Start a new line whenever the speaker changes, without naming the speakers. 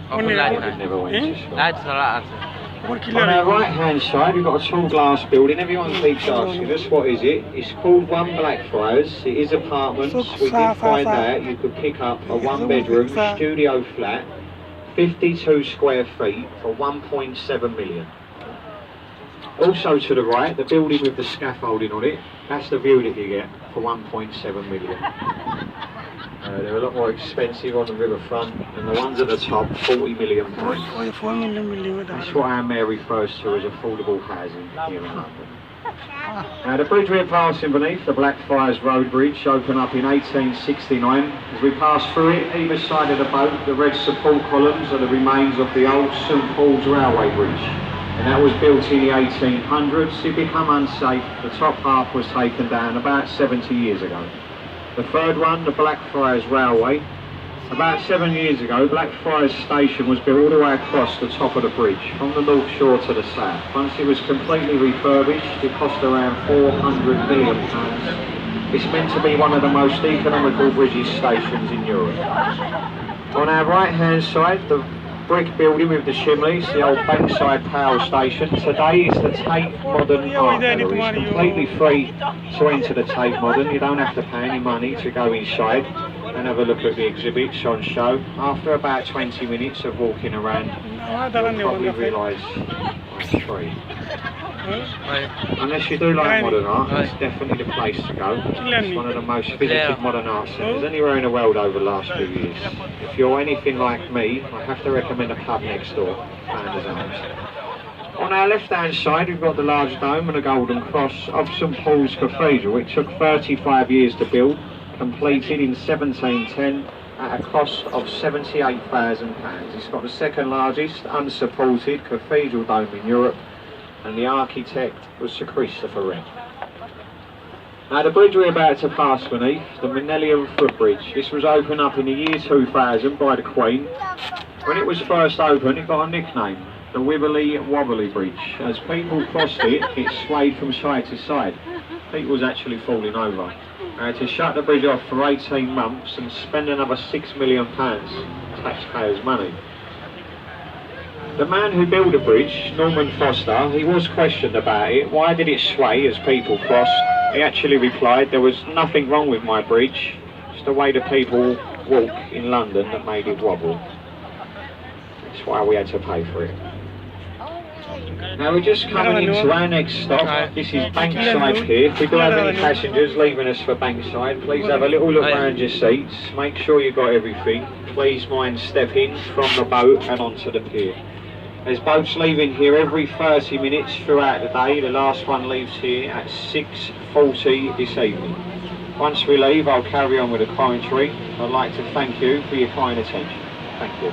Never went to school. On
On
our right hand side we've got a tall glass building. Everyone keeps asking us what is it. It's called One Blackfriars. It is apartments. We did find out you could pick up a one bedroom studio flat, 52 square feet for 1.7 million. Also to the right, the building with the scaffolding on it, that's the view that you get for 1.7 million. They're a lot more expensive on the riverfront, and the ones at the top, 40 million pounds. That's what our mayor refers to as affordable housing here in London. Now the bridge we're passing beneath, the Blackfriars Road Bridge, opened up in 1869. As we pass through it, either side of the boat, the red support columns are the remains of the old St Paul's Railway Bridge. And that was built in the 1800s. It became unsafe. The top half was taken down about 70 years ago. The third one, the Blackfriars Railway. About 7 years ago, Blackfriars Station was built all the way across the top of the bridge, from the north shore to the south. Once it was completely refurbished, it cost around £400 million. It's meant to be one of the most economical bridges stations in Europe. On our right hand side, the brick building with the chimneys, the old Bankside Power Station. Today is the Tate Modern Art Gallery. It's completely free to enter the Tate Modern. You don't have to pay any money to go inside and have a look at the exhibits on show. After about 20 minutes of walking around, you'll probably realise it's free. Unless you do like modern art, it's definitely the place to go. It's one of the most visited modern art centres anywhere in the world over the last few years. If you're anything like me, I have to recommend a pub next door, Founders Arms. On our left hand side we've got the large dome and a golden cross of St Paul's Cathedral. It took 35 years to build, completed in 1710 at a cost of £78,000. It's got the second largest unsupported cathedral dome in Europe, and the architect was Sir Christopher Wren. Now the bridge we're about to pass beneath, the Millennium Footbridge, this was opened up in the year 2000 by the Queen. When it was first opened it got a nickname, the Wibbly Wobbly Bridge. As people crossed it, it swayed from side to side. People was actually falling over. To shut the bridge off for 18 months and spend another £6 million taxpayers' money. The man who built the bridge, Norman Foster, he was questioned about it. Why did it sway as people crossed? He actually replied, there was nothing wrong with my bridge. It's the way the people walk in London that made it wobble. That's why we had to pay for it. Now we're just coming into our next stop. This is Bankside Pier. If we do have any passengers leaving us for Bankside, please have a little look around your seats. Make sure you've got everything. Please mind stepping from the boat and onto the pier. There's boats leaving here every 30 minutes throughout the day. The last one leaves here at 6:40 this evening. Once we leave, I'll carry on with the commentary. I'd like to thank you for your kind attention. Thank you.